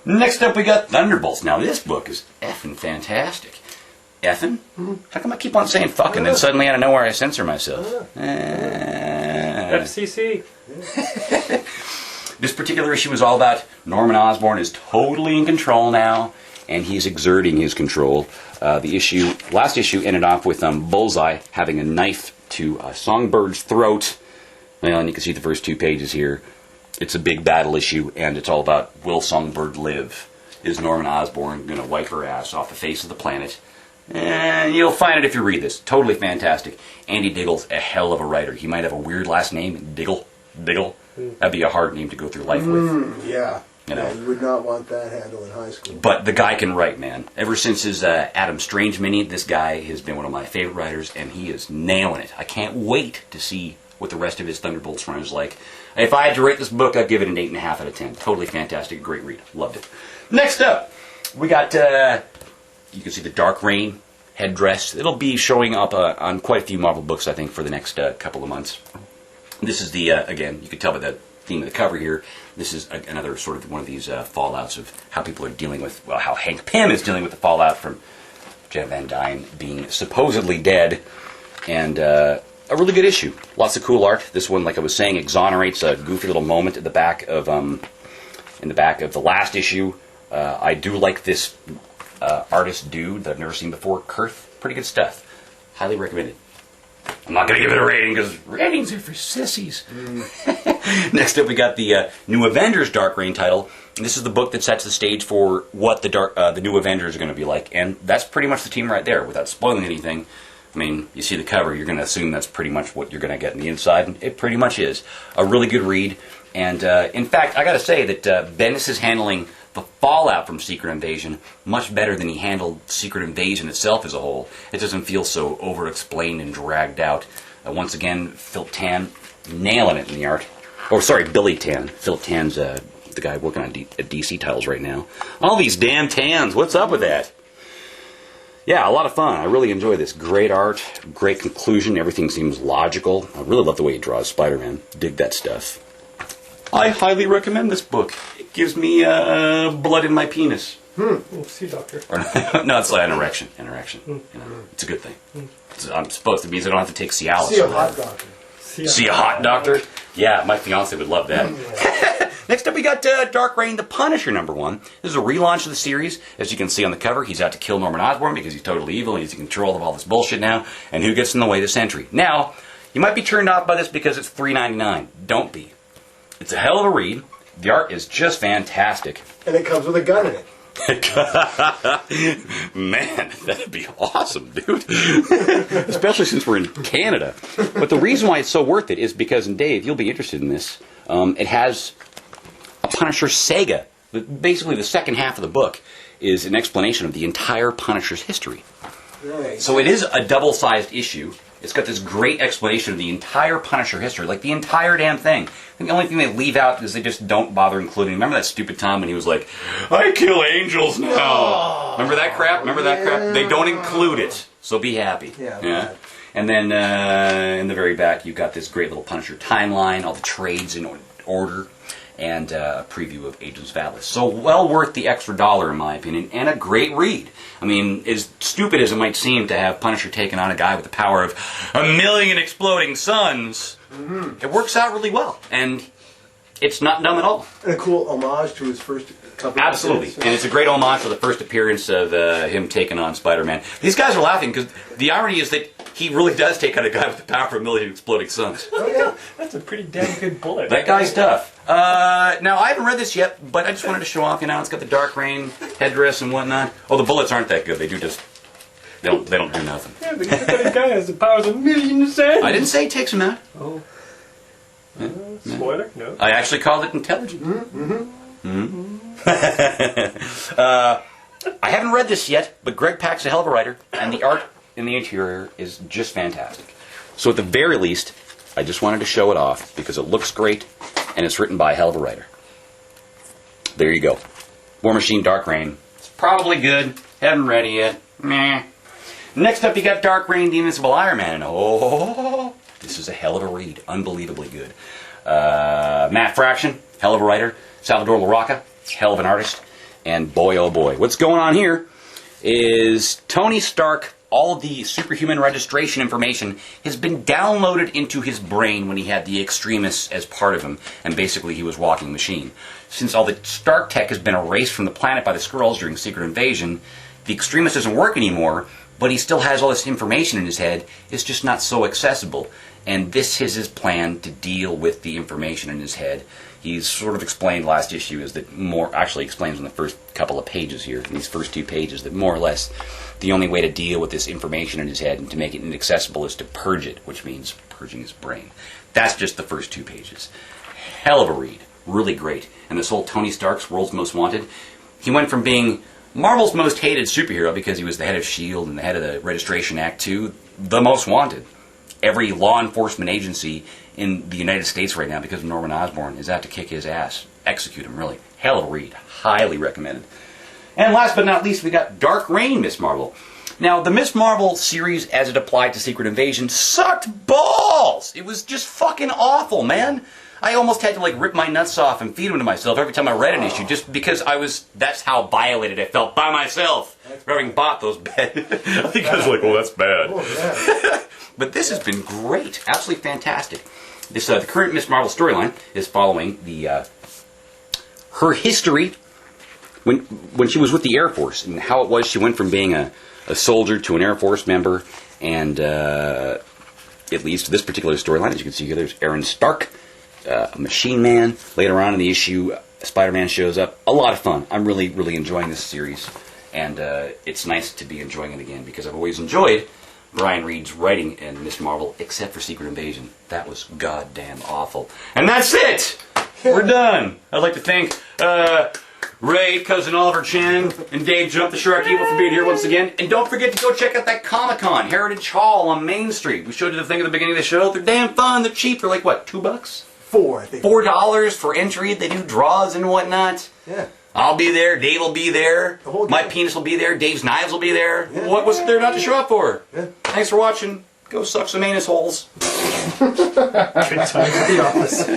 Next up we got Thunderbolts. Now this book is effing fantastic. Effing? How come I keep on saying fucking and suddenly out of nowhere I censor myself? FCC. This particular issue is all about Norman Osborn is totally in control now, and he's exerting his control. The last issue ended off with Bullseye having a knife to Songbird's throat. Well, and you can see the first 2 pages here. It's a big battle issue, and it's all about, will Songbird live? Is Norman Osborn going to wipe her ass off the face of the planet? And you'll find it if you read this. Totally fantastic. Andy Diggle's a hell of a writer. He might have a weird last name, Diggle. That'd be a hard name to go through life with. Yeah. You know. Yeah, you would not want that handle in high school. But the guy can write, man. Ever since his Adam Strange mini, this guy has been one of my favorite writers, and he is nailing it. I can't wait to see what the rest of his Thunderbolts run is like. If I had to rate this book, I'd give it an 8.5 out of 10. Totally fantastic, great read. Loved it. Next up, we got, you can see the Dark Reign headdress. It'll be showing up on quite a few Marvel books, I think, for the next couple of months. This is the, again, you can tell by the theme of the cover here, this is another sort of one of these fallouts of how people are dealing with, well, how Hank Pym is dealing with the fallout from Jeff Van Dyne being supposedly dead. And a really good issue. Lots of cool art. This one, like I was saying, exonerates a goofy little moment at the back of, in the back of the last issue. I do like this artist dude that I've never seen before, Kurth. Pretty good stuff. Highly recommended. I'm not going to give it a rating because ratings are for sissies. Next up, we got the new Avengers Dark Reign title. And this is the book that sets the stage for what the new Avengers are going to be like. And that's pretty much the team right there, without spoiling anything. I mean, you see the cover, you're going to assume that's pretty much what you're going to get in the inside, and it pretty much is. A really good read, and in fact, I got to say that Bendis is handling the fallout from Secret Invasion much better than he handled Secret Invasion itself as a whole. It doesn't feel so over-explained and dragged out. Once again, Phil Tan nailing it in the art. Oh, sorry, Billy Tan. Phil Tan's the guy working on DC titles right now. All these damn Tans, what's up with that? Yeah, a lot of fun. I really enjoy this. Great art, great conclusion. Everything seems logical. I really love the way he draws Spider-Man. Dig that stuff. I highly recommend this book. It gives me blood in my penis. See, doctor. No, it's like an erection. You know, it's a good thing. I'm supposed to mean I don't have to take Cialis. See a hot doctor. See a hot doctor? Yeah, my fiance would love that. Next up, we got Dark Reign, the Punisher #1. This is a relaunch of the series. As you can see on the cover, he's out to kill Norman Osborn because he's totally evil and he's in control of all this bullshit now. And who gets in the way? The Sentry. Now, you might be turned off by this because it's $3.99. Don't be. It's a hell of a read. The art is just fantastic. And it comes with a gun in it. Man, that'd be awesome, dude. Especially since we're in Canada. But the reason why it's so worth it is because, and Dave, you'll be interested in this, it has a Punisher saga. Basically, the second half of the book is an explanation of the entire Punisher's history. Right. So it is a double-sized issue. It's got this great explanation of the entire Punisher history, like the entire damn thing. And the only thing they leave out is they just don't bother including. Remember that stupid time when he was like, "I kill angels now." Oh, remember that crap? Remember that crap? They don't include it, so be happy. Yeah. And then in the very back, you've got this great little Punisher timeline, all the trades in order, and a preview of Agents of Atlas. So well worth the extra $1, in my opinion, and a great read. I mean, as stupid as it might seem to have Punisher taking on a guy with the power of 1,000,000 exploding suns, it works out really well, and it's not dumb at all. And a cool homage to his first couple Absolutely, and it's a great homage to the first appearance of him taking on Spider-Man. These guys are laughing because the irony is that he really does take on a guy with the power of 1,000,000 exploding suns. Oh, yeah. That's a pretty damn good bullet. That guy's tough. Now, I haven't read this yet, but I just wanted to show off, it's got the Dark Reign headdress and whatnot. Oh, the bullets aren't that good. They do just, they don't do nothing. Yeah, but that guy has the powers of millions of suns. I didn't say it takes him out. Oh. Spoiler? No. I actually called it intelligent. I haven't read this yet, but Greg Pak's a hell of a writer, and the art in the interior is just fantastic. So at the very least, I just wanted to show it off because it looks great and it's written by a hell of a writer. There you go. War Machine Dark Reign. It's probably good. Haven't read it yet. Meh. Next up, you got Dark Reign, the Invincible Iron Man. And oh, this is a hell of a read. Unbelievably good. Matt Fraction, hell of a writer. Salvador LaRocca, hell of an artist. And boy, oh boy, what's going on here is Tony Stark, all of the superhuman registration information has been downloaded into his brain when he had the extremists as part of him, and basically he was walking machine. Since all the Stark tech has been erased from the planet by the Skrulls during Secret Invasion, the extremist doesn't work anymore, but he still has all this information in his head. It's just not so accessible. And this is his plan to deal with the information in his head. He's sort of explained last issue is that more, actually explains in the first couple of pages here, in these first 2 pages, that more or less the only way to deal with this information in his head and to make it inaccessible is to purge it, which means purging his brain. That's just the first 2 pages. Hell of a read. Really great. And this whole Tony Stark's World's Most Wanted, he went from being Marvel's most hated superhero because he was the head of S.H.I.E.L.D. and the head of the Registration Act to the most wanted. Every law enforcement agency in the United States right now, because of Norman Osborn, is out to kick his ass. Execute him, really. Hell of a read. Highly recommended. And last but not least, we got Dark Reign Miss Marvel. Now, the Miss Marvel series, as it applied to Secret Invasion, sucked balls! It was just fucking awful, man. I almost had to, like, rip my nuts off and feed them to myself every time I read an issue, just because that's how violated I felt by myself for having bought those bad. I think I was like, well, that's bad. Oh, yeah. But this has been great. Absolutely fantastic. This the current Miss Marvel storyline is following the her history when she was with the Air Force and how it was she went from being a soldier to an Air Force member, and it leads to this particular storyline. As you can see here, there's Aaron Stark, a Machine Man. Later on in the issue, Spider-Man shows up. A lot of fun. I'm really, really enjoying this series, and it's nice to be enjoying it again because I've always enjoyed Brian Reed's writing in Miss Marvel, except for Secret Invasion. That was goddamn awful. And that's it! We're done. I'd like to thank Ray, Cousin Oliver Chan, and Dave Jump the Shark Evil for being here once again. And don't forget to go check out that Comic-Con, Heritage Hall on Main Street. We showed you the thing at the beginning of the show. They're damn fun. They're cheap. They're like, what, $2? 4, I think. $4 for entry. They do draws and whatnot. Yeah. I'll be there. Dave will be there. The whole My day. penis will be there. Dave's knives will be there. Yeah. What was there not to show up for? Yeah. Thanks for watching. Go suck some anus holes. Good times at the office.